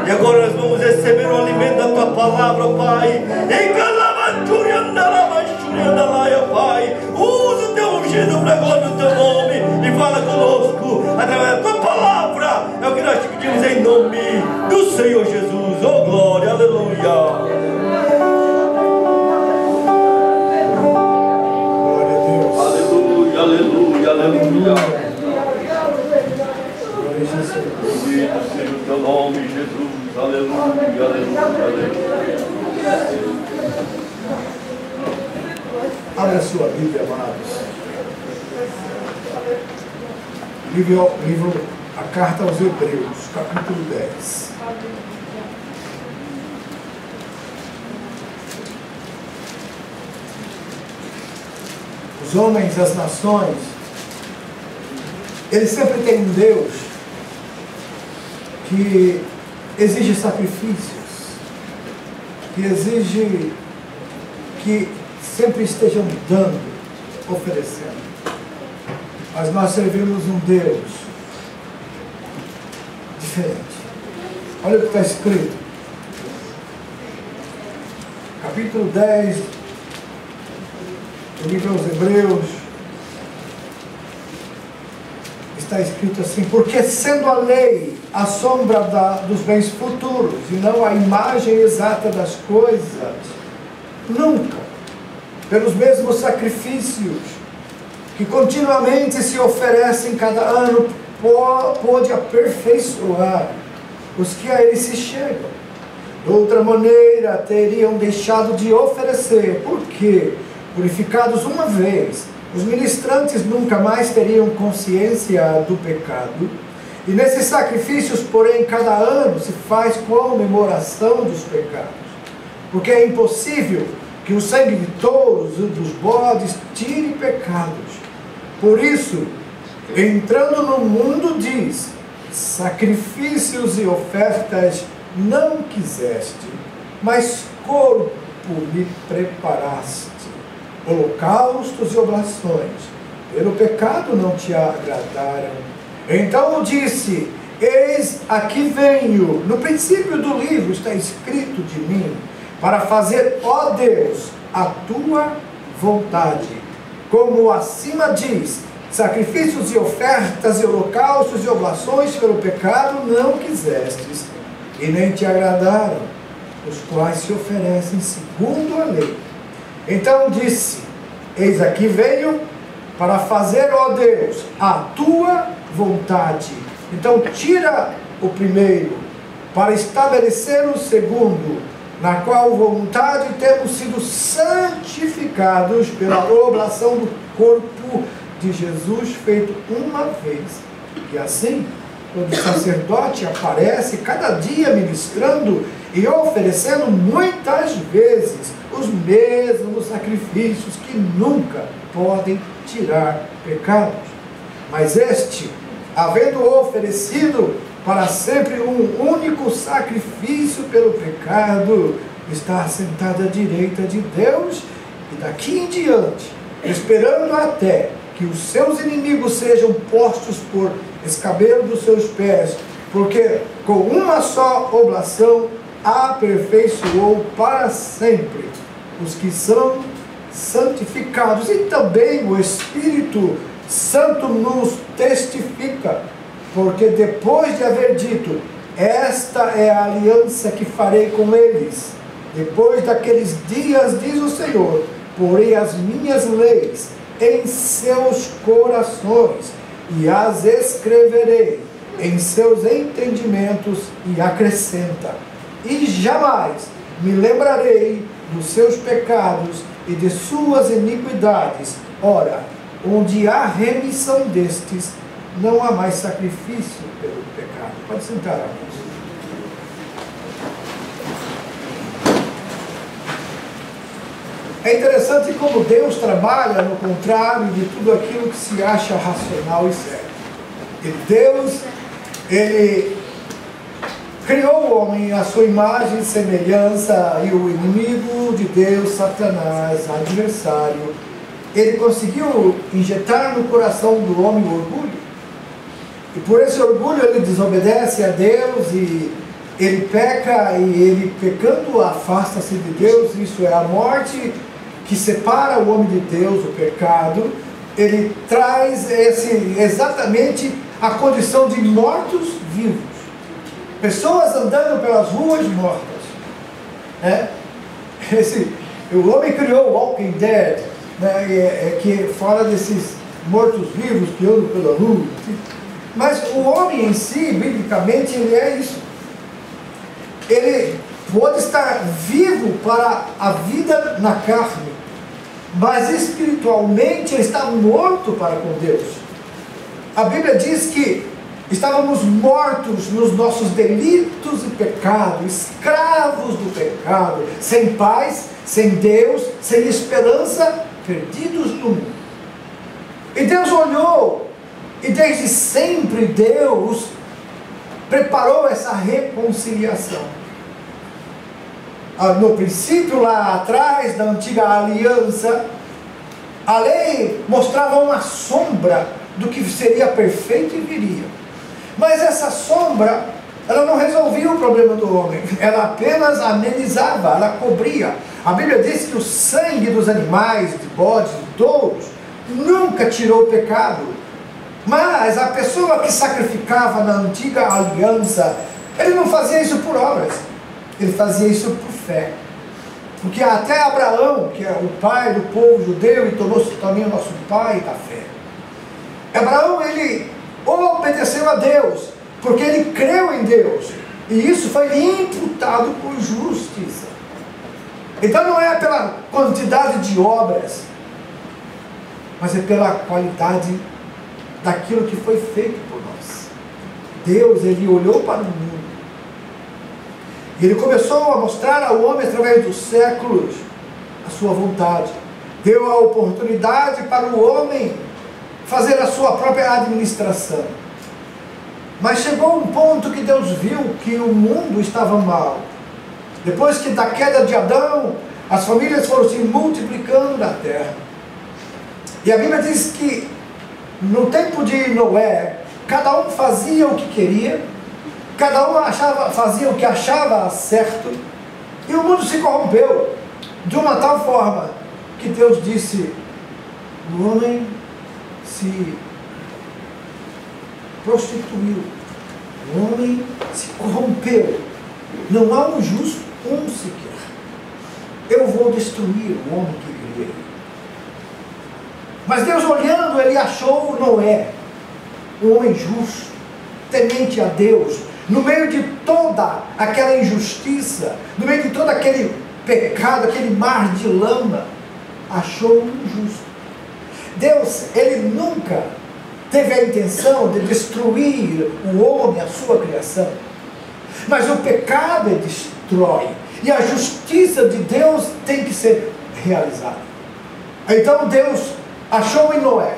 E agora nós vamos receber o alimento da tua palavra, Pai. Pai, usa o teu ungido para a glória do teu nome e fala conosco através da tua palavra. É o que nós te pedimos em nome do Senhor Jesus. Oh glória, aleluia. Glória a Deus. Aleluia, aleluia, aleluia. Bendito seja o teu nome, Jesus. Aleluia, aleluia, aleluia. Abra a sua Bíblia, amados. A carta aos Hebreus, capítulo 10. Os homens, as nações, eles sempre têm um Deus que exige sacrifícios, que exige que sempre estejam dando, oferecendo. Mas nós servimos um Deus diferente. Olha o que está escrito. Capítulo 10 do livro aos Hebreus. Está escrito assim: porque sendo a lei a sombra dos bens futuros e não a imagem exata das coisas, nunca, pelos mesmos sacrifícios que continuamente se oferecem cada ano, pode aperfeiçoar os que a ele se chegam. De outra maneira, teriam deixado de oferecer, porque, purificados uma vez, os ministrantes nunca mais teriam consciência do pecado. E nesses sacrifícios, porém, cada ano se faz comemoração dos pecados, porque é impossível que o sangue de touros e dos bodes tire pecados. Por isso, entrando no mundo, diz: sacrifícios e ofertas não quiseste, mas corpo me preparaste. Holocaustos e oblações pelo pecado não te agradaram. Então disse: eis aqui venho. No princípio do livro está escrito de mim, para fazer, ó Deus, a tua vontade. Como acima diz: sacrifícios e ofertas e holocaustos e oblações pelo pecado não quisestes, e nem te agradaram, os quais se oferecem segundo a lei. Então disse: eis aqui venho para fazer, ó Deus, a tua vontade. Então tira o primeiro, para estabelecer o segundo, na qual vontade temos sido santificados pela oblação do corpo de Jesus, feito uma vez. E assim, quando o sacerdote aparece cada dia ministrando e oferecendo muitas vezes os mesmos sacrifícios que nunca podem tirar pecados. Mas este, havendo oferecido para sempre um único sacrifício pelo pecado, está assentado à direita de Deus, e daqui em diante, esperando até que os seus inimigos sejam postos por escabelo dos seus pés, porque com uma só oblação aperfeiçoou para sempre os que são santificados. E também o Espírito Santo nos testifica, porque depois de haver dito: esta é a aliança que farei com eles, depois daqueles dias, diz o Senhor, porei as minhas leis em seus corações, e as escreverei em seus entendimentos, e acrescenta: e jamais me lembrarei dos seus pecados e de suas iniquidades. Ora, onde há remissão destes, não há mais sacrifício pelo pecado. Pode sentar, amigos. É interessante como Deus trabalha no contrário de tudo aquilo que se acha racional e certo. Deus, Ele criou o homem à sua imagem e semelhança, e o inimigo de Deus, Satanás, adversário, ele conseguiu injetar no coração do homem o orgulho. E por esse orgulho ele desobedece a Deus, e ele peca, e ele pecando afasta-se de Deus. Isso é a morte que separa o homem de Deus, o pecado. Ele traz exatamente a condição de mortos-vivos. Pessoas andando pelas ruas mortas. O homem criou o Walking Dead, né, que fala desses mortos-vivos que andam pela rua. Mas o homem em si, biblicamente, ele é isso. Ele pode estar vivo para a vida na carne, mas espiritualmente ele está morto para com Deus. A Bíblia diz que estávamos mortos nos nossos delitos e pecados, escravos do pecado, sem paz, sem Deus, sem esperança, perdidos no mundo. E Deus olhou, e desde sempre Deus preparou essa reconciliação. No princípio, lá atrás, da antiga aliança, a lei mostrava uma sombra do que seria perfeito e viria. Mas essa sombra, ela não resolvia o problema do homem, ela apenas amenizava, ela cobria. A Bíblia diz que o sangue dos animais, de bodes, de touros, nunca tirou o pecado. Mas a pessoa que sacrificava na antiga aliança, ele não fazia isso por obras, ele fazia isso por fé. Porque até Abraão, que é o pai do povo judeu e tornou-se também o nosso pai da fé, Abraão, ele obedeceu a Deus, porque ele creu em Deus, e isso foi lhe imputado por justiça. Então não é pela quantidade de obras, mas é pela qualidade daquilo que foi feito por nós. Deus, ele olhou para o mundo, e ele começou a mostrar ao homem, através dos séculos, a sua vontade. Deu a oportunidade para o homem fazer a sua própria administração. Mas chegou um ponto que Deus viu que o mundo estava mal. Depois que da queda de Adão, as famílias foram se multiplicando na terra. E a Bíblia diz que no tempo de Noé, cada um fazia o que queria, cada um fazia o que achava certo, e o mundo se corrompeu de uma tal forma que Deus disse: o homem se prostituiu, o homem se corrompeu, não há um justo, um sequer. Eu vou destruir o homem que criei. Mas Deus, olhando, ele achou Noé, um homem justo, temente a Deus, no meio de toda aquela injustiça, no meio de todo aquele pecado, aquele mar de lama, achou um justo. Deus, ele nunca teve a intenção de destruir o homem, a sua criação, mas o pecado ele destrói, e a justiça de Deus tem que ser realizada. Então Deus achou em Noé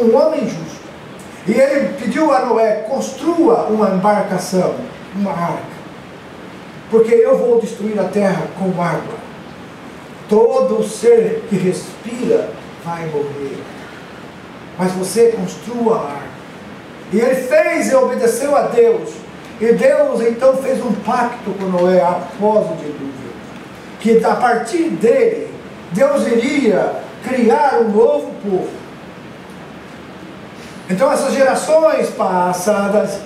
um homem justo, e ele pediu a Noé: construa uma embarcação, uma arca, porque eu vou destruir a terra com água, todo ser que respira vai morrer, mas você construa a arca. E ele fez e obedeceu a Deus, e Deus então fez um pacto com Noé após o dilúvio, que a partir dele Deus iria criar um novo povo. Então essas gerações passadas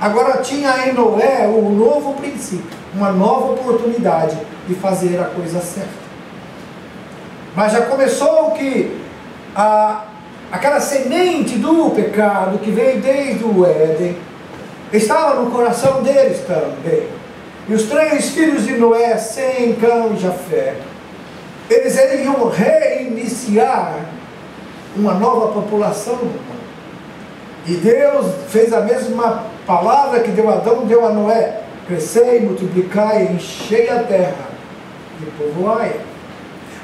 agora tinha em Noé um novo princípio, uma nova oportunidade de fazer a coisa certa. Mas já começou que aquela semente do pecado que veio desde o Éden estava no coração deles também. E os 3 filhos de Noé, Sem, Cão e Jafé, eles iriam reiniciar uma nova população no mundo. E Deus fez a mesma palavra que deu a Adão, deu a Noé: crescei, multiplicai, enchei a terra e povoai.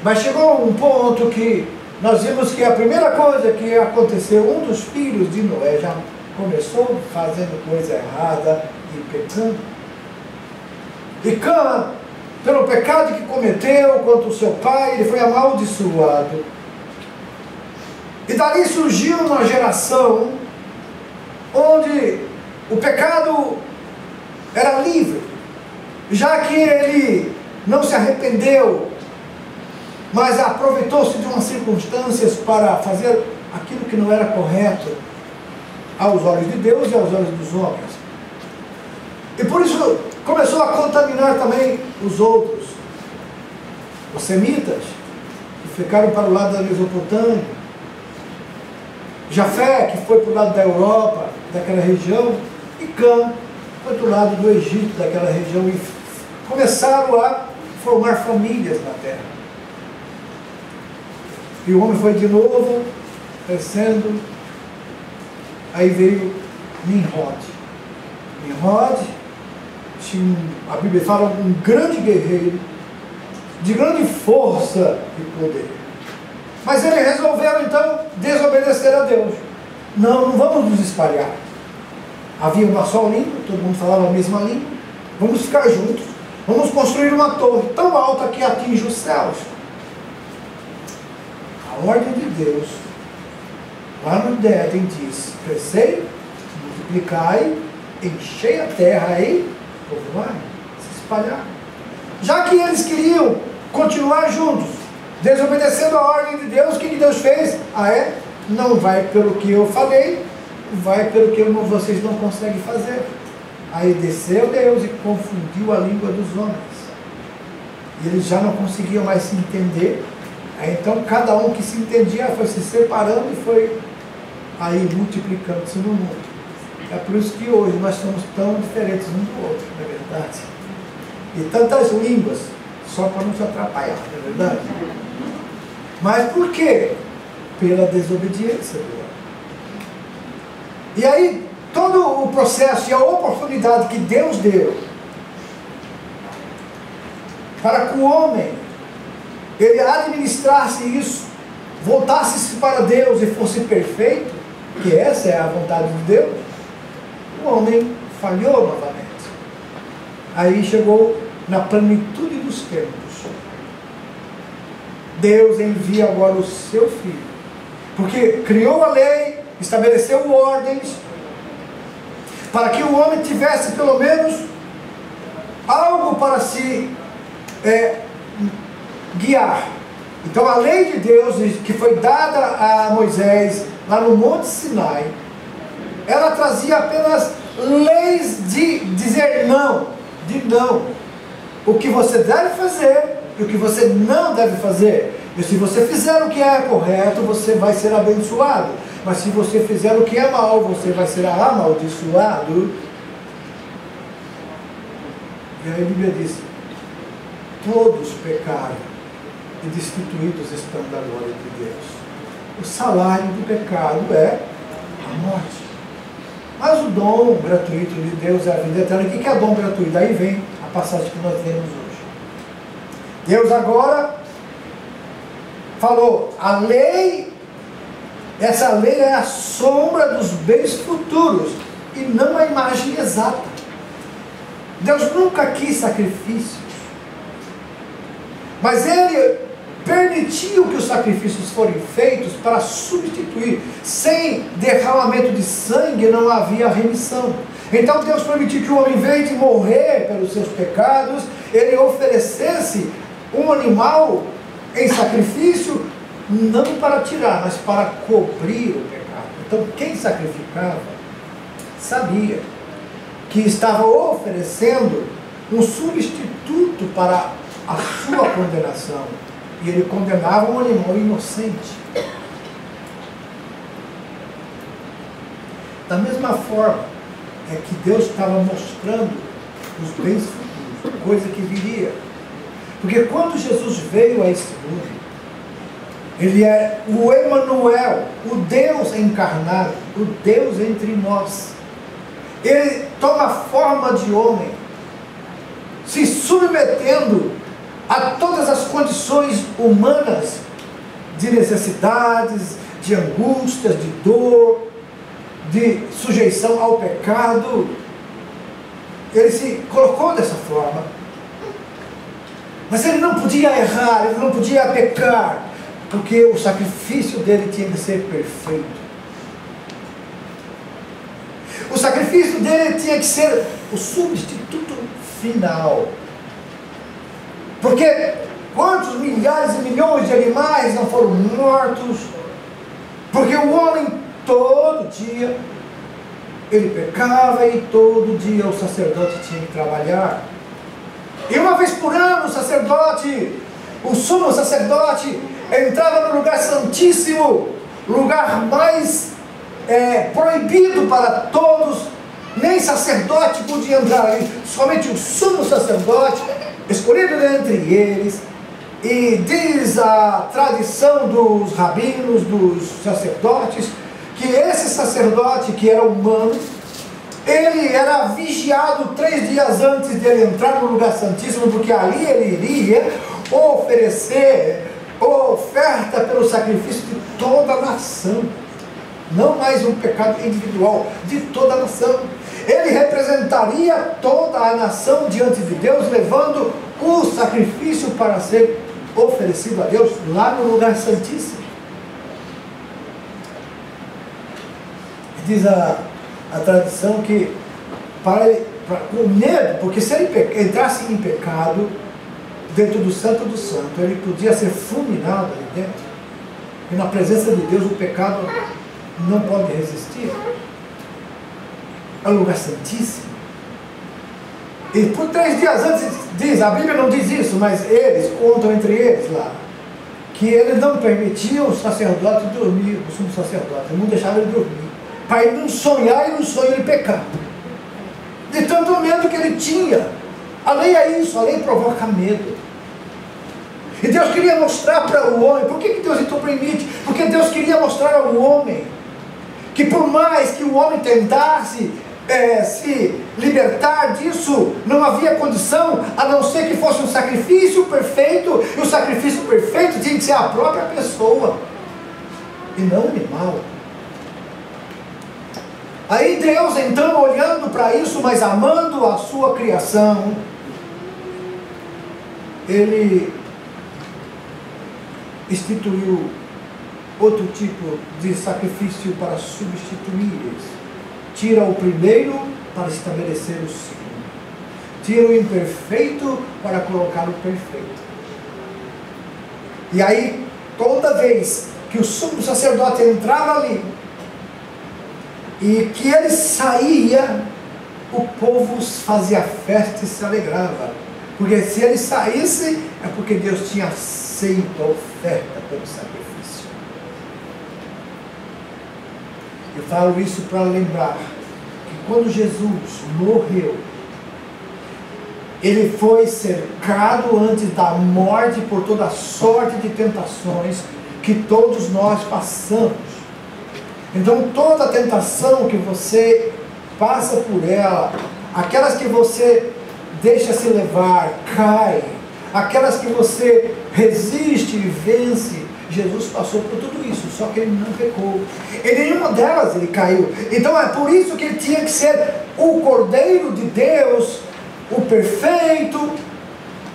Mas chegou um ponto que nós vimos que a primeira coisa que aconteceu, um dos filhos de Noé já começou fazendo coisa errada e pecando. E Cã, pelo pecado que cometeu contra o seu pai, ele foi amaldiçoado. E dali surgiu uma geração onde o pecado era livre, já que ele não se arrependeu, mas aproveitou-se de umas circunstâncias para fazer aquilo que não era correto aos olhos de Deus e aos olhos dos homens. E por isso começou a contaminar também os outros, os semitas, que ficaram para o lado da Mesopotâmia, Jafé, que foi para o lado da Europa, daquela região, e Cã foi para o lado do Egito, daquela região, e começaram a formar famílias na terra. E o homem foi de novo crescendo. Aí veio Nimrod. Nimrod tinha, a Bíblia fala, um grande guerreiro, de grande força e poder. Mas eles resolveram então desobedecer a Deus. Não vamos nos espalhar. Havia uma só língua, todo mundo falava a mesma língua. Vamos ficar juntos. Vamos construir uma torre tão alta que atinge os céus. A ordem de Deus, lá no Éden, diz: crescei, multiplicai, enchei a terra e povoai, se espalhar. Já que eles queriam continuar juntos, desobedecendo a ordem de Deus, o que Deus fez? Não vai pelo que eu falei, vai pelo que vocês não conseguem fazer. Aí desceu Deus e confundiu a língua dos homens. E eles já não conseguiam mais se entender. Aí então cada um que se entendia foi se separando e foi aí multiplicando-se no mundo. É por isso que hoje nós somos tão diferentes um do outro, não é verdade? E tantas línguas, só para não se atrapalhar, não é verdade? Mas por quê? Pela desobediência do homem. E aí, todo o processo e a oportunidade que Deus deu para que o homem, ele administrasse isso, voltasse-se para Deus e fosse perfeito, que essa é a vontade de Deus, o homem falhou novamente. Aí chegou na plenitude dos tempos. Deus envia agora o seu Filho, porque criou a lei, estabeleceu ordens, para que o homem tivesse pelo menos algo para se guiar. Então a lei de Deus, que foi dada a Moisés lá no Monte Sinai, ela trazia apenas leis de dizer não, de não. O que você deve fazer e o que você não deve fazer. E se você fizer o que é correto, você vai ser abençoado. Mas se você fizer o que é mal, você vai ser amaldiçoado. E aí a Bíblia diz: todos pecaram e destituídos estão da glória de Deus. O salário do pecado é a morte. Mas o dom gratuito de Deus é a vida eterna. O que é dom gratuito? Daí vem a passagem que nós lemos hoje. Deus agora falou: a lei, essa lei é a sombra dos bens futuros e não a imagem exata. Deus nunca quis sacrifícios, mas Ele permitiu que os sacrifícios forem feitos para substituir. Sem derramamento de sangue não havia remissão. Então Deus permitiu que o homem, em vez de morrer pelos seus pecados, ele oferecesse um animal em sacrifício, não para tirar, mas para cobrir o pecado. Então quem sacrificava sabia que estava oferecendo um substituto para a sua condenação. E ele condenava um animal inocente. Da mesma forma, é que Deus estava mostrando os bens futuros, coisa que viria. Porque quando Jesus veio a este mundo, Ele é o Emanuel, o Deus encarnado, o Deus entre nós. Ele toma forma de homem, se submetendo a todas as condições humanas, de necessidades, de angústias, de dor, de sujeição ao pecado. Ele se colocou dessa forma. Mas ele não podia errar, ele não podia pecar, porque o sacrifício dele tinha que ser perfeito. O sacrifício dele tinha que ser o substituto final. Porque quantos milhares e milhões de animais não foram mortos? Porque o homem todo dia, ele pecava e todo dia o sacerdote tinha que trabalhar. E uma vez por ano o sacerdote, o sumo sacerdote, entrava no lugar santíssimo, lugar mais proibido para todos. Nem sacerdote podia entrar ali, somente o sumo sacerdote, escolhido dentre eles. E diz a tradição dos rabinos, dos sacerdotes, que esse sacerdote, que era humano, ele era vigiado 3 dias antes de ele entrar no lugar santíssimo, porque ali ele iria oferecer oferta pelo sacrifício de toda a nação. Não mais um pecado individual, de toda a nação. Ele representaria toda a nação diante de Deus, levando o sacrifício para ser oferecido a Deus lá no lugar santíssimo. Diz a tradição que com medo, porque se ele entrasse em pecado dentro do Santo do Santo, ele podia ser fulminado ali dentro. E na presença de Deus o pecado não pode resistir. É um lugar santíssimo. E por 3 dias antes, diz, a Bíblia não diz isso, mas eles contam entre eles lá, que eles não permitiam o sacerdote dormir, o sumo sacerdote, não deixavam ele dormir, para ele não sonhar e no sonho ele pecar. De tanto medo que ele tinha. A lei é isso, a lei provoca medo. E Deus queria mostrar para o homem, por que Deus então permite? Porque Deus queria mostrar ao homem, que por mais que o homem tentasse se libertar disso, não havia condição, a não ser que fosse um sacrifício perfeito, e o sacrifício perfeito tinha que ser a própria pessoa, e não o animal. Aí Deus, então, olhando para isso, mas amando a sua criação, Ele instituiu outro tipo de sacrifício para substituir isso. Tira o primeiro para estabelecer o segundo. Tira o imperfeito para colocar o perfeito. E aí, toda vez que o sumo sacerdote entrava ali, e que ele saía, o povo fazia festa e se alegrava. Porque se ele saísse, é porque Deus tinha aceito a oferta pelo sacrifício. Eu falo isso para lembrar que quando Jesus morreu, ele foi cercado antes da morte por toda a sorte de tentações que todos nós passamos. Então toda tentação que você passa por ela, aquelas que você deixa se levar, cai, aquelas que você resiste e vence, Jesus passou por tudo isso, só que ele não pecou. Em nenhuma delas ele caiu. Então é por isso que ele tinha que ser o Cordeiro de Deus, o perfeito,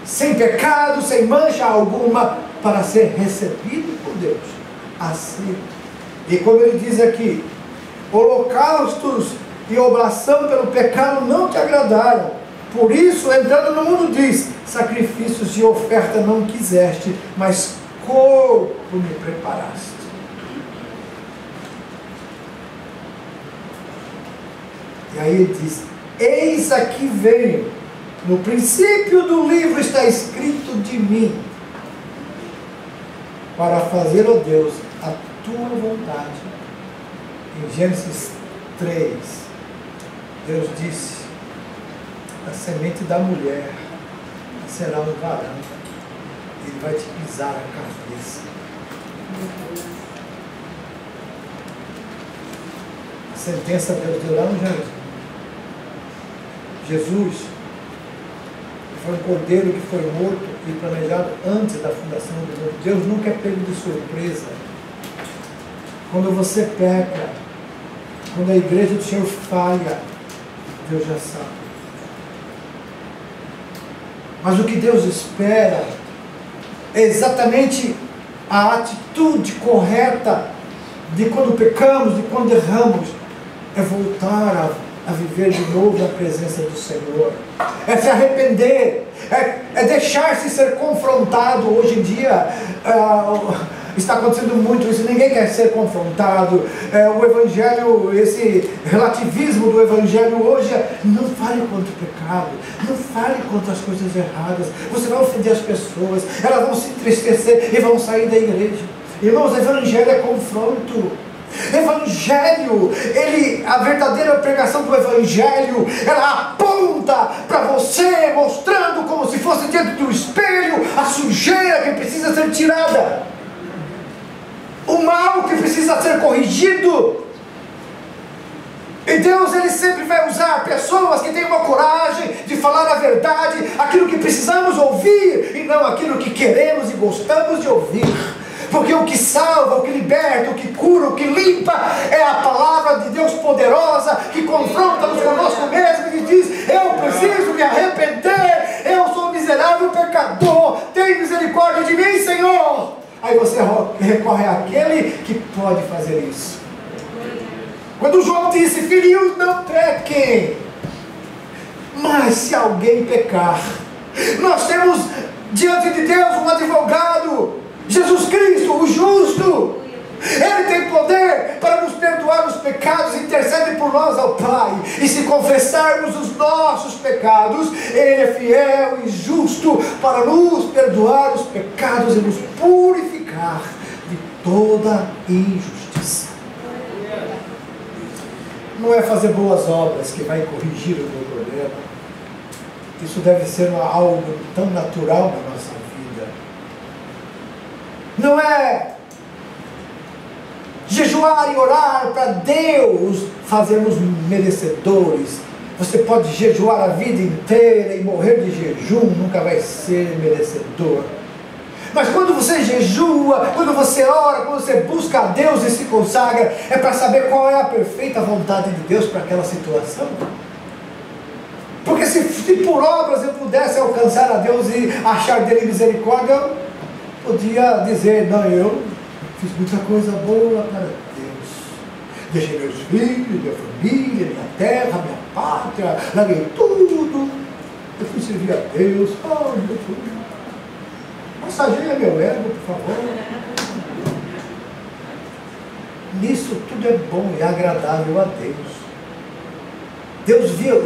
sem pecado, sem mancha alguma, para ser recebido por Deus. Assim. E como ele diz aqui, holocaustos e oblação pelo pecado não te agradaram. Por isso, entrando no mundo, diz, sacrifícios de oferta não quiseste, mas corpo me preparaste. E aí ele diz, eis aqui venho, no princípio do livro está escrito de mim, para fazer, ó Deus, a tua vontade. Em Gênesis 3, Deus disse, a semente da mulher será um varão, ele vai te pisar a cabeça. A sentença Deus deu lá no jardim. Jesus foi um cordeiro que foi morto e planejado antes da fundação do mundo. Deus nunca é pego de surpresa. Quando você peca, quando a igreja do Senhor falha, Deus já sabe. Mas o que Deus espera é exatamente a atitude correta de quando pecamos, de quando erramos, é voltar a viver de novo na presença do Senhor, é se arrepender, é deixar-se ser confrontado. Hoje em dia está acontecendo muito isso, ninguém quer ser confrontado. O Evangelho, esse relativismo do Evangelho hoje não fale contra o pecado, não fale contra as coisas erradas, você vai ofender as pessoas, elas vão se entristecer e vão sair da igreja. Irmãos, o Evangelho é confronto. Evangelho, a verdadeira pregação do Evangelho, ela aponta para você, mostrando como se fosse diante do espelho a sujeira que precisa ser tirada, o mal que precisa ser corrigido. E Deus, Ele sempre vai usar pessoas que têm uma coragem de falar a verdade, aquilo que precisamos ouvir, e não aquilo que queremos e gostamos de ouvir. Porque o que salva, o que liberta, o que cura, o que limpa é a palavra de Deus poderosa, que confronta-nos conosco mesmo e diz: eu preciso me arrepender, eu sou miserável pecador, tem misericórdia de mim, Senhor. Aí você recorre àquele que pode fazer isso. Quando João disse: filhinhos, não pequem, mas se alguém pecar, nós temos diante de Deus um advogado, Jesus Cristo, o justo. Ele tem poder para nos perdoar os pecados, intercede por nós ao Pai. E se confessarmos os nossos pecados, Ele é fiel e justo para nos perdoar os pecados e nos purificar de toda injustiça. Não é fazer boas obras que vai corrigir o meu problema. Isso deve ser algo tão natural na nossa vida. Não é jejuar e orar para Deus fazermos merecedores. Você pode jejuar a vida inteira e morrer de jejum, nunca vai ser merecedor. Mas quando você jejua, quando você ora, quando você busca a Deus e se consagra, é para saber qual é a perfeita vontade de Deus para aquela situação. Porque se por obras eu pudesse alcançar a Deus e achar dele misericórdia, eu podia dizer: não, eu fiz muita coisa boa para Deus. Deixei meus filhos, minha família, minha terra, minha pátria, larguei tudo. Eu fui servir a Deus. Oh, meu Deus. Massageia meu ego, por favor. Nisso tudo é bom e agradável a Deus.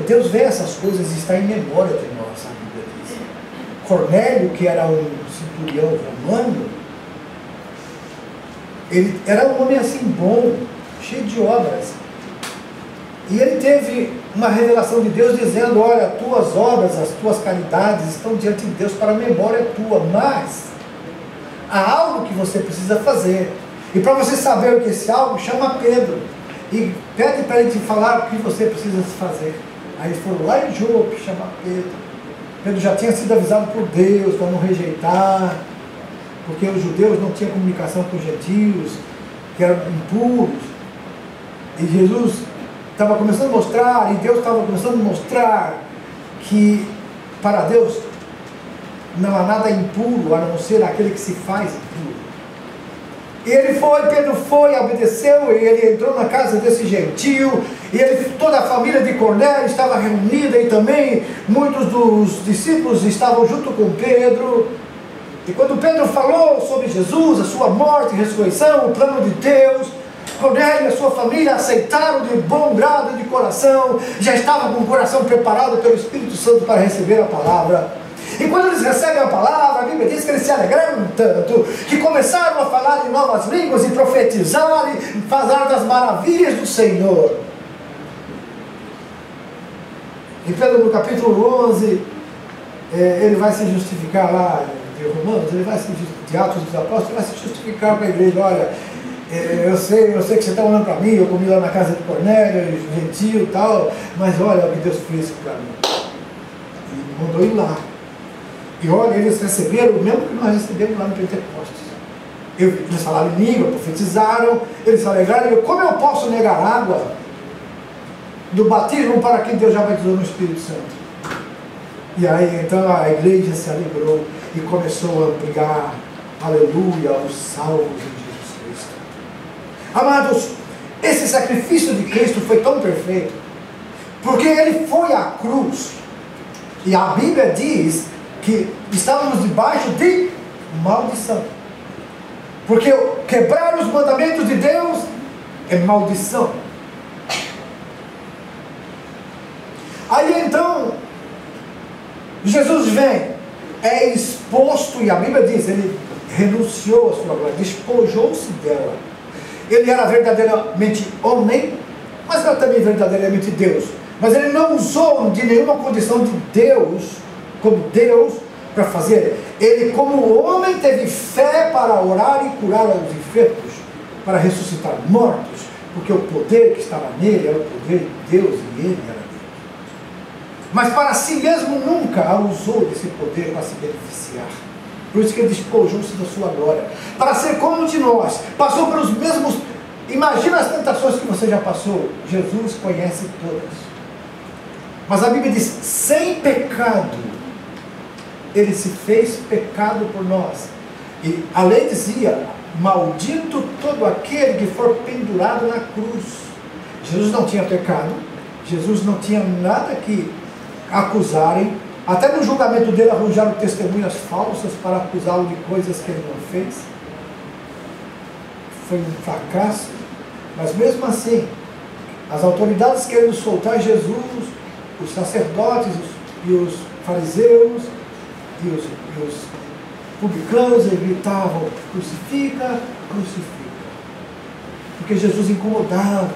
Deus vê essas coisas e está em memória de nós, a Bíblia diz. Cornélio, que era um centurião romano, ele era um homem assim bom, cheio de obras. E ele teve uma revelação de Deus dizendo: olha, as tuas obras, as tuas caridades estão diante de Deus para a memória tua, mas há algo que você precisa fazer. E para você saber o que é esse algo, chama Pedro e pede para ele te falar o que você precisa fazer. Aí eles foram lá em Jope chamar Pedro. Pedro já tinha sido avisado por Deus para não rejeitar, porque os judeus não tinham comunicação com os gentios, que eram impuros. E Jesus estava começando a mostrar, e Deus estava começando a mostrar que para Deus não há nada impuro a não ser aquele que se faz impuro. E Pedro foi, obedeceu, e ele entrou na casa desse gentio, e toda a família de Cornélio estava reunida, e também muitos dos discípulos estavam junto com Pedro. E quando Pedro falou sobre Jesus, a sua morte e ressurreição, o plano de Deus, Cornélio e a sua família aceitaram de bom grado e de coração, já estavam com o coração preparado pelo Espírito Santo para receber a palavra. E quando eles recebem a palavra, a Bíblia diz que eles se alegraram tanto, que começaram a falar em novas línguas e profetizar e falar das maravilhas do Senhor. E Pedro, no capítulo 11, ele vai se justificar lá, de Romanos, ele vai de Atos dos Apóstolos, ele vai se justificar para a igreja. Olha, eu sei que você está olhando para mim, eu comi lá na casa de Cornélio, gentil e tal, mas olha o que Deus fez para mim. E mandou ir lá. E olha, eles receberam o mesmo que nós recebemos lá no Pentecostes. Eles falaram em língua, profetizaram, eles se alegraram. Como eu posso negar água do batismo para quem Deus já batizou no Espírito Santo? E aí então a igreja se alegrou e começou a ampliar, aleluia, os salvos em Jesus Cristo. Amados, esse sacrifício de Cristo foi tão perfeito, porque ele foi à cruz, e a Bíblia diz que estávamos debaixo de maldição, porque quebrar os mandamentos de Deus é maldição. Aí então Jesus vem, é exposto, e a Bíblia diz, ele renunciou à sua glória, despojou-se dela. Ele era verdadeiramente homem, mas era também verdadeiramente Deus. Mas ele não usou de nenhuma condição de Deus, como Deus, para fazer. Ele, como homem, teve fé para orar e curar os enfermos, para ressuscitar mortos, porque o poder que estava nele era o poder de Deus e ele era Deus. Mas para si mesmo nunca usou desse poder para se beneficiar. Por isso que ele despojou-se da sua glória, para ser como um de nós, passou pelos mesmos. Imagina as tentações que você já passou. Jesus conhece todas, mas a Bíblia diz, sem pecado, ele se fez pecado por nós. E a lei dizia, maldito todo aquele que for pendurado na cruz. Jesus não tinha pecado, Jesus não tinha nada que acusarem. Até no julgamento dele arranjaram testemunhas falsas para acusá-lo de coisas que ele não fez. Foi um fracasso. Mas mesmo assim, as autoridades querendo soltar Jesus, os sacerdotes e os fariseus e os publicanos, eles gritavam, crucifica, crucifica. Porque Jesus incomodava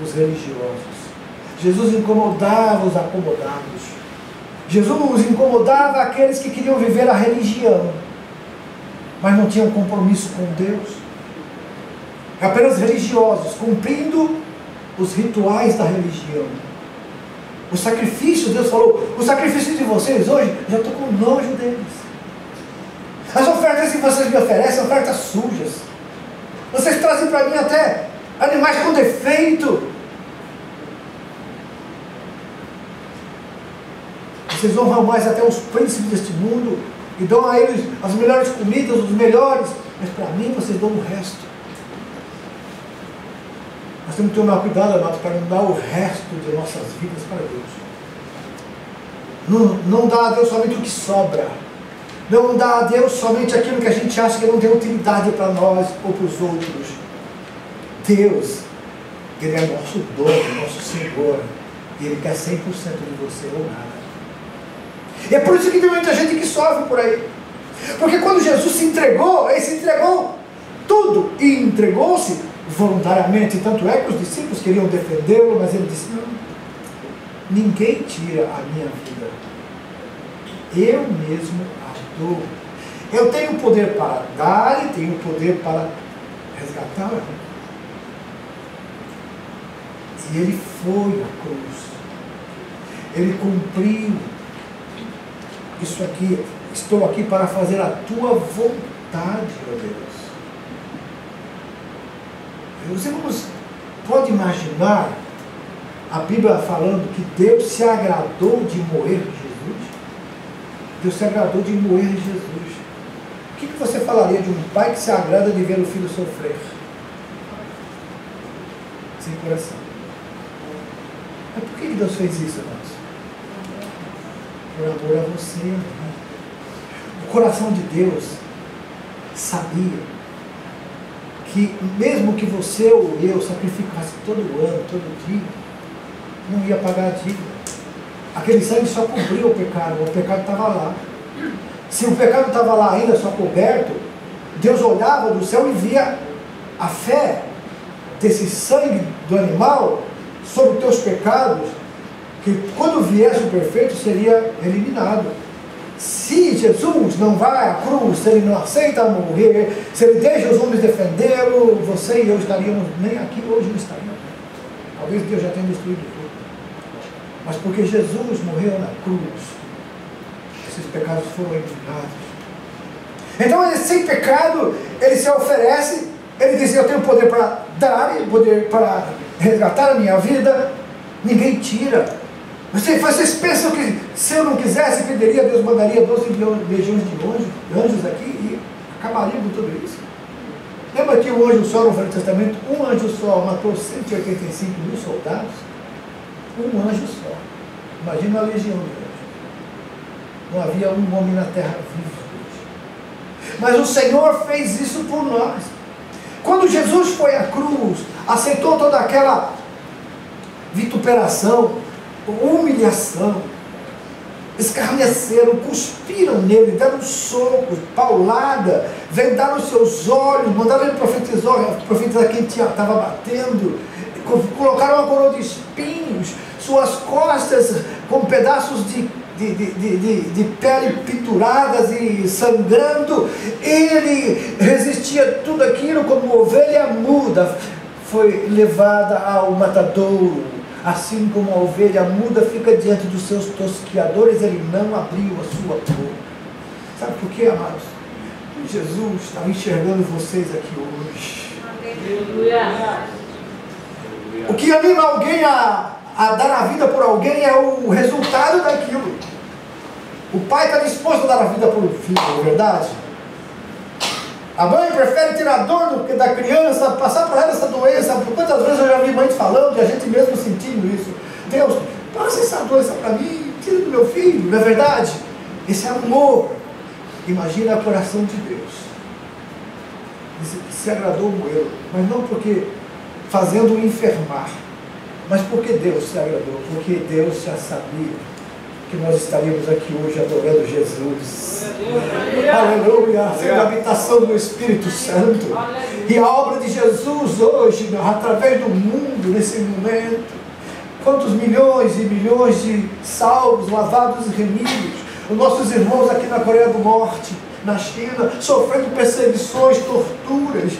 os religiosos. Jesus incomodava os acomodados. Jesus incomodava aqueles que queriam viver a religião, mas não tinham compromisso com Deus. Apenas religiosos, cumprindo os rituais da religião. O sacrifício, Deus falou, o sacrifício de vocês hoje, já estou com nojo deles. As ofertas que vocês me oferecem são ofertas sujas. Vocês trazem para mim até animais com defeito. Vocês honram mais até os príncipes deste mundo e dão a eles as melhores comidas, os melhores, mas para mim vocês dão o resto. Nós temos que tomar cuidado, amados, para não dar o resto de nossas vidas para Deus. Não dá a Deus somente o que sobra. Não dá a Deus somente aquilo que a gente acha que não tem utilidade para nós ou para os outros. Deus, Ele é nosso dono, nosso Senhor, e Ele quer 100% de você ou nada. E é por isso que tem muita gente que sofre por aí. Porque quando Jesus se entregou, Ele se entregou tudo e entregou-se voluntariamente. Tanto é que os discípulos queriam defendê-lo, mas Ele disse, não, ninguém tira a minha vida, eu mesmo a dou. Eu tenho poder para dar e tenho poder para resgatar. E Ele foi à cruz, Ele cumpriu isso aqui. Estou aqui para fazer a tua vontade, ó Deus. Os irmãos, pode imaginar a Bíblia falando que Deus se agradou de moer em Jesus? Deus se agradou de moer em Jesus. O que você falaria de um pai que se agrada de ver o filho sofrer? Sem coração. Mas por que Deus fez isso, irmãos? Por amor a você, irmão. O coração de Deus sabia que mesmo que você ou eu sacrificasse todo ano, todo dia, não ia pagar a dívida. Aquele sangue só cobria o pecado estava lá. Se o pecado estava lá ainda só coberto, Deus olhava do céu e via a fé desse sangue do animal sobre os teus pecados, que quando viesse o perfeito seria eliminado. se Jesus não vai à cruz, se ele não aceita morrer, se ele deixa os homens defendê-lo, você e eu estaríamos nem aqui hoje, não estaríamos. Talvez Deus já tenha destruído tudo. Mas porque Jesus morreu na cruz, esses pecados foram eliminados. Então ele, sem pecado, ele se oferece, ele diz: eu tenho poder para dar, poder para resgatar a minha vida. Ninguém tira. Vocês pensam que se eu não quisesse, pediria, Deus mandaria 12 legiões de anjos aqui e acabaria com tudo isso? Lembra que o anjo só no Velho Testamento, um anjo só matou 185 mil soldados? Um anjo só. Imagina a legião de anjos. Não havia um homem na terra vivo. Mas o Senhor fez isso por nós. Quando Jesus foi à cruz, aceitou toda aquela vituperação, humilhação, escarneceram, cuspiram nele, deram socos, paulada, vendaram os seus olhos, mandaram ele profetizar quem estava batendo, colocaram uma coroa de espinhos, suas costas com pedaços de pele pituradas e sangrando. Ele resistia tudo aquilo como ovelha muda, foi levada ao matadouro. Assim como a ovelha muda fica diante dos seus tosquiadores, ele não abriu a sua boca. Sabe por quê, amados? Jesus estava enxergando vocês aqui hoje. Aleluia. O que anima alguém a dar a vida por alguém é o resultado daquilo. O pai está disposto a dar a vida por um filho, não é verdade? A mãe prefere tirar a dor da criança, passar para ela essa doença. Por quantas vezes eu já vi mães falando, e a gente mesmo sentindo isso. Deus, passa essa doença para mim, tira do meu filho, não é verdade? Esse é amor. Imagina o coração de Deus. Se agradou ele, mas não porque fazendo-o enfermar, mas porque Deus se agradou, porque Deus já sabia que nós estaríamos aqui hoje adorando Jesus. Aleluia, sendo a habitação do Espírito Santo. E a obra de Jesus hoje, através do mundo, nesse momento. Quantos milhões e milhões de salvos, lavados e remidos. Os nossos irmãos aqui na Coreia do Norte, na China, sofrendo perseguições, torturas,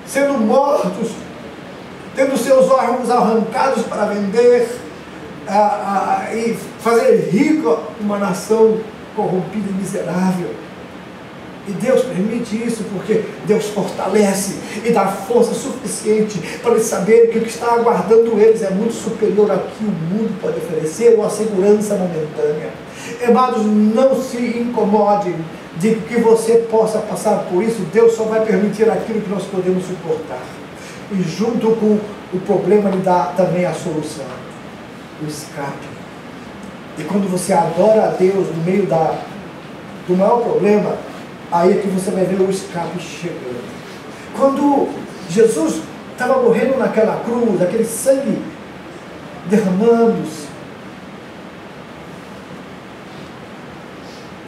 sendo mortos, tendo seus órgãos arrancados para vender, e fazer rica uma nação corrompida e miserável. E Deus permite isso porque Deus fortalece e dá força suficiente para eles saberem que o que está aguardando eles é muito superior ao que o mundo pode oferecer, ou a segurança momentânea. Amados, não se incomodem de que você possa passar por isso. Deus só vai permitir aquilo que nós podemos suportar. E junto com o problema lhe dá também a solução, o escape. E quando você adora a Deus no meio do maior problema, aí é que você vai ver o escape chegando. Quando Jesus estava morrendo naquela cruz, aquele sangue derramando-se,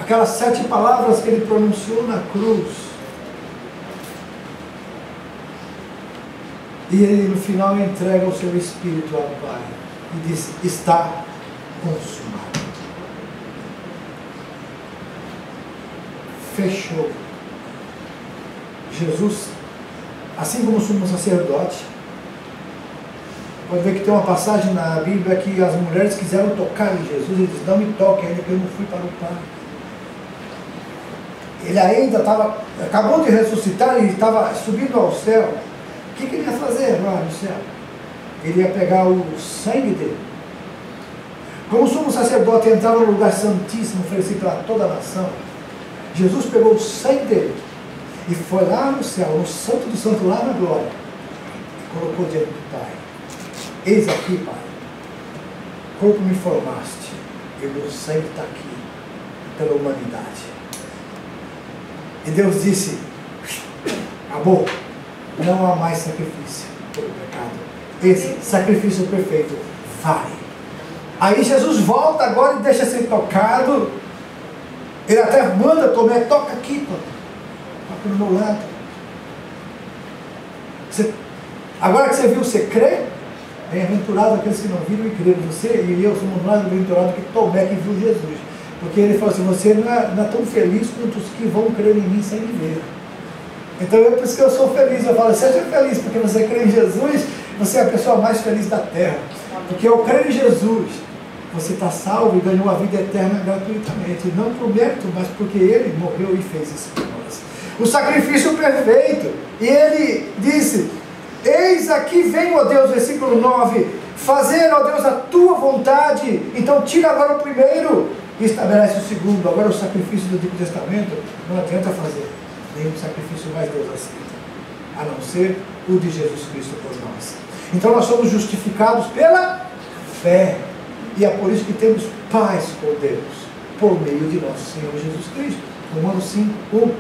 aquelas 7 palavras que ele pronunciou na cruz, e ele no final entrega o seu espírito ao Pai e diz: está consumado. Fechou. Jesus, assim como sumo sacerdote, pode ver que tem uma passagem na Bíblia que as mulheres quiseram tocar em Jesus. Ele diz: não me toque ainda, que eu não fui para o Pai. Ele ainda acabou de ressuscitar e estava subindo ao céu. O que ele ia fazer lá no céu? Ele ia pegar o sangue dele. Como o sumo sacerdote entrava no lugar santíssimo, oferecido para toda a nação, Jesus pegou o sangue dele e foi lá no céu, no santo do santo, lá na glória, e colocou diante do Pai. Eis aqui, Pai, como me formaste, e o meu sangue está aqui pela humanidade. E Deus disse: acabou, não há mais sacrifício pelo pecado. Esse sacrifício perfeito vai. Aí Jesus volta agora e deixa ser tocado. Ele até manda Tomé: toca aqui, Tomé, toca no meu lado. Agora que você viu, você crê? Bem-aventurado aqueles que não viram e creram. Você e eu somos mais bem-aventurados que Tomé, que viu Jesus. Porque ele falou assim, você não é tão feliz quanto os que vão crer em mim sem me ver. Então é por isso que eu sou feliz. Eu falo, seja feliz, porque você crê em Jesus, você é a pessoa mais feliz da terra. Porque eu creio em Jesus, você está salvo e ganhou a vida eterna gratuitamente. Não por mérito, mas porque Ele morreu e fez isso por nós. O sacrifício perfeito. E Ele disse, eis aqui vem, ó Deus, versículo 9, fazer, ó Deus, a tua vontade. Então tira agora o primeiro e estabelece o segundo. Agora o sacrifício do Antigo Testamento não adianta fazer nenhum sacrifício mais Deus aceita, a não ser o de Jesus Cristo por nós. Então nós somos justificados pela fé, e é por isso que temos paz com Deus, por meio de nosso Senhor Jesus Cristo. Romanos 5:1.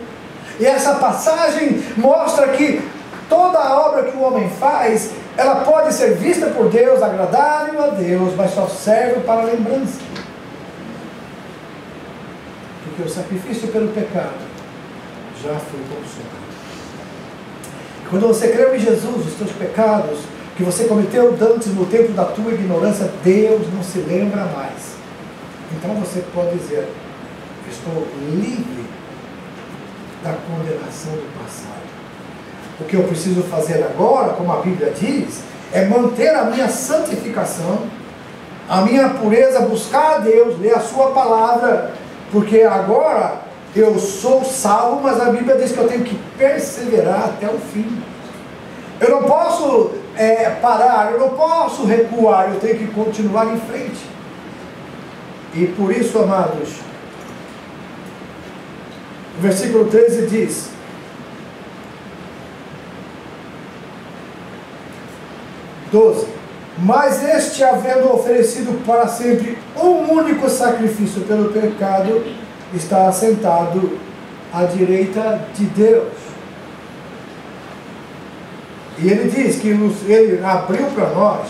E essa passagem mostra que toda a obra que o homem faz, ela pode ser vista por Deus, agradável a Deus, mas só serve para lembrança. Porque o sacrifício pelo pecado já foi consumado. Quando você creu em Jesus, os teus pecados que você cometeu antes no tempo da tua ignorância, Deus não se lembra mais. Então você pode dizer, estou livre da condenação do passado. O que eu preciso fazer agora, como a Bíblia diz, é manter a minha santificação, a minha pureza, buscar a Deus, ler a sua palavra, porque agora eu sou salvo, mas a Bíblia diz que eu tenho que perseverar até o fim. Eu não posso parar, eu não posso recuar, eu tenho que continuar em frente. E por isso, amados, o versículo 13 diz, mas este, havendo oferecido para sempre um único sacrifício pelo pecado, está assentado à direita de Deus. E ele diz que ele abriu para nós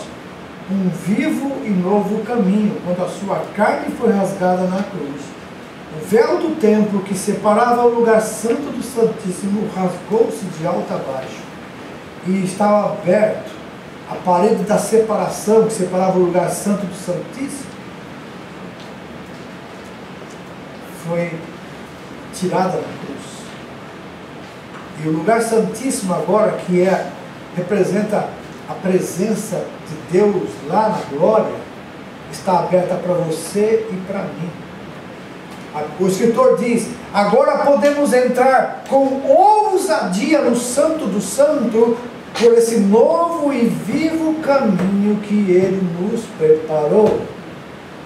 um vivo e novo caminho, quando a sua carne foi rasgada na cruz. O véu do templo que separava o lugar santo do Santíssimo rasgou-se de alto a baixo, e estava aberto a parede da separação, que separava o lugar santo do Santíssimo, foi tirada na cruz. E o lugar santíssimo agora, que representa a presença de Deus lá na glória, está aberta para você e para mim. O escritor diz, agora podemos entrar com ousadia no Santo do Santo, por esse novo e vivo caminho que Ele nos preparou.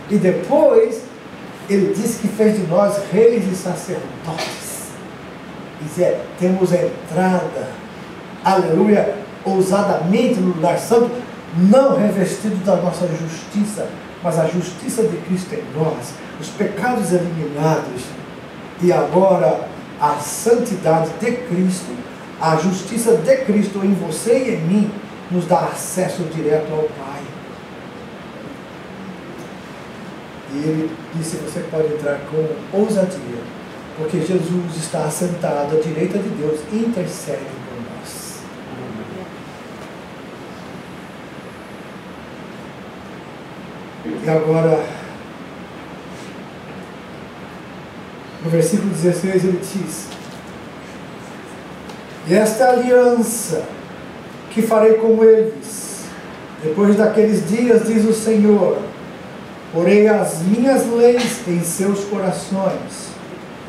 E depois, Ele disse que fez de nós reis e sacerdotes. Temos entrada, aleluia, ousadamente no lugar santo, não revestido da nossa justiça, mas a justiça de Cristo em nós, os pecados eliminados, e agora a santidade de Cristo, a justiça de Cristo em você e em mim, nos dá acesso direto ao Pai. E ele disse, você pode entrar com ousadia, porque Jesus está assentado à direita de Deus e intercede por nós. E agora, no versículo 16 ele diz, e esta aliança que farei com eles, depois daqueles dias, diz o Senhor, porei as minhas leis em seus corações,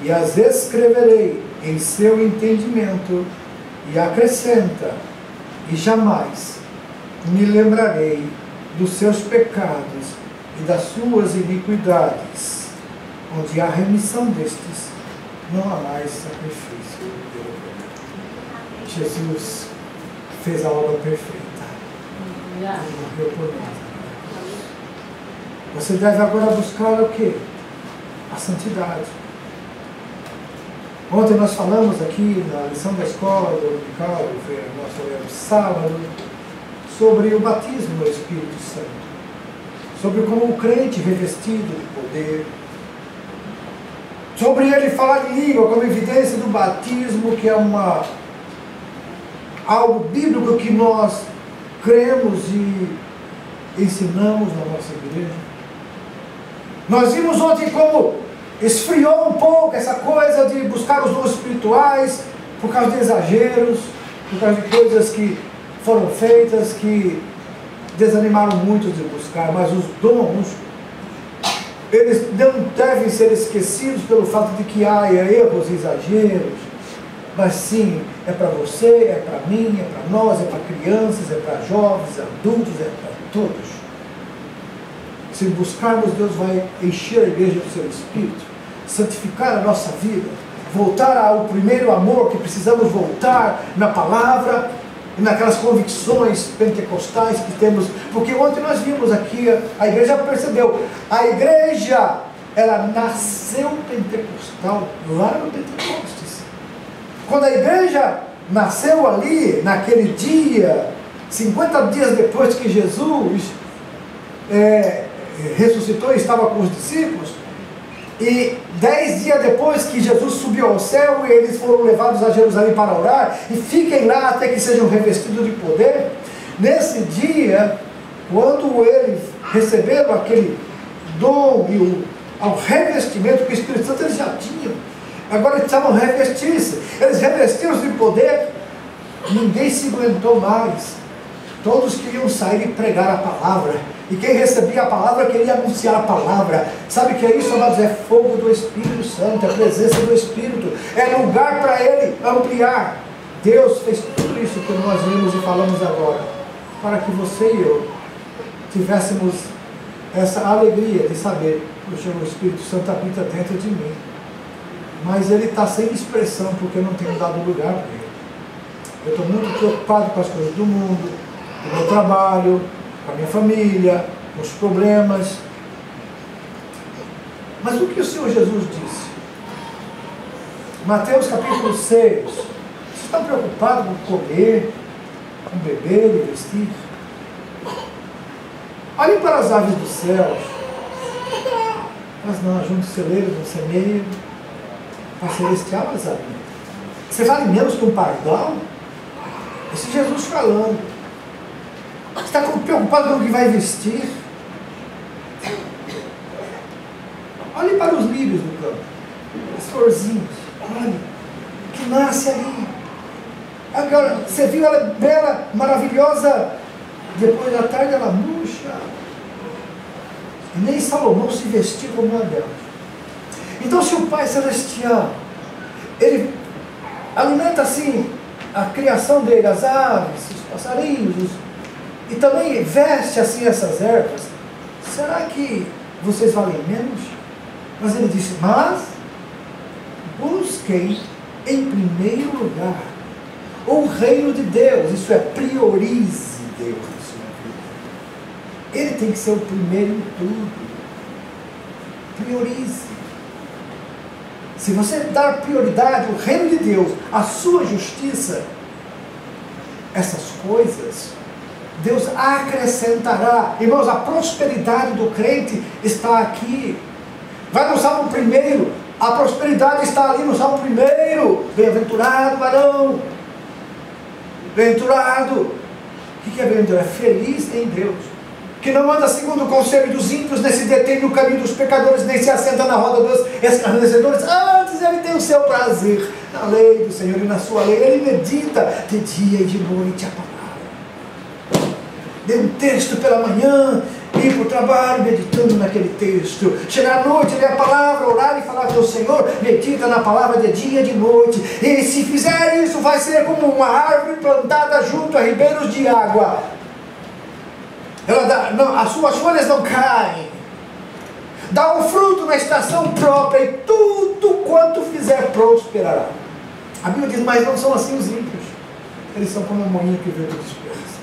e as escreverei em seu entendimento, e acrescenta, e jamais me lembrarei dos seus pecados e das suas iniquidades. Onde há remissão destes, não há mais sacrifício. Jesus fez a obra perfeita. Ele morreu por nós. Você deve agora buscar o quê? A santidade. Ontem nós falamos aqui na lição da escola dominical, nós falamos sábado, sobre o batismo no Espírito Santo. Sobre como o crente revestido de poder, sobre ele falar em língua como evidência do batismo, que é algo bíblico que nós cremos e ensinamos na nossa igreja. Nós vimos ontem como esfriou um pouco essa coisa de buscar os dons espirituais por causa de exageros, por causa de coisas que foram feitas que desanimaram muitos de buscar. Mas os dons, eles não devem ser esquecidos pelo fato de que há erros e exageros, mas sim, é para você, é para mim, é para nós, é para crianças, é para jovens, adultos, é para todos. Se buscarmos, Deus vai encher a igreja do seu Espírito, santificar a nossa vida, voltar ao primeiro amor que precisamos voltar na palavra e naquelas convicções pentecostais que temos. Porque ontem nós vimos aqui, a igreja percebeu, a igreja, ela nasceu pentecostal lá no Pentecostes. Quando a igreja nasceu ali, naquele dia, 50 dias depois que Jesus ressuscitou e estava com os discípulos, e 10 dias depois que Jesus subiu ao céu e eles foram levados a Jerusalém para orar, e fiquem lá até que sejam revestidos de poder. Nesse dia, quando eles receberam aquele dom e ao revestimento que o Espírito Santo eles já tinham, agora eles precisavam revestir-se, eles revestiram-se de poder, ninguém se aguentou mais, todos queriam sair e pregar a palavra. E quem recebia a palavra queria anunciar a palavra. Sabe o que é isso, amados? É fogo do Espírito Santo, é a presença do Espírito, é lugar para Ele ampliar. Deus fez tudo isso que nós vimos e falamos agora, para que você e eu tivéssemos essa alegria de saber que o Espírito Santo habita dentro de mim. Mas ele está sem expressão porque eu não tenho dado lugar para ele. Eu estou muito preocupado com as coisas do mundo, com o meu trabalho, com a minha família, com os problemas. Mas o que o Senhor Jesus disse? Mateus capítulo 6. Você está preocupado com comer, com beber e vestir? Olhem para as aves dos céus. Elas não ajuntam celeiros, não semeiam, para celestial as aves. Você vale menos que um pardal? Esse Jesus falando. Você está preocupado com o que vai vestir? Olhe para os lírios do campo, as florzinhas, olha, que nasce ali. Agora, você viu ela bela, maravilhosa, depois da tarde ela murcha. E nem Salomão se vestiu como uma delas. Então, se o Pai Celestial, Ele alimenta assim a criação dele, as aves, os passarinhos, e também veste assim essas ervas, será que vocês valem menos? Mas ele disse, mas busquem em primeiro lugar o reino de Deus, isso é, priorize Deus na sua vida. Ele tem que ser o primeiro em tudo. Priorize. Se você dar prioridade ao reino de Deus, à sua justiça, essas coisas, Deus acrescentará. Irmãos, a prosperidade do crente está aqui. Vai no Salmo 1, a prosperidade está ali no Salmo 1. Bem-aventurado varão, bem-aventurado. O que é bem-aventurado? É feliz em Deus, que não anda segundo o conselho dos ímpios, nem se detém no caminho dos pecadores, nem se assenta na roda dos escarnecedores. Antes ele tem o seu prazer na lei do Senhor, e na sua lei ele medita de dia e de noite a palavra. Ler um texto pela manhã, ir para o trabalho meditando naquele texto, chegar à noite, ler a palavra, orar e falar com o Senhor, medita na palavra de dia e de noite. E se fizer isso, vai ser como uma árvore plantada junto a ribeiros de água. As suas folhas não caem, dá um fruto na estação própria, e tudo quanto fizer prosperará. A Bíblia diz, mas não são assim os ímpios, eles são como um moinho que vento dispersa.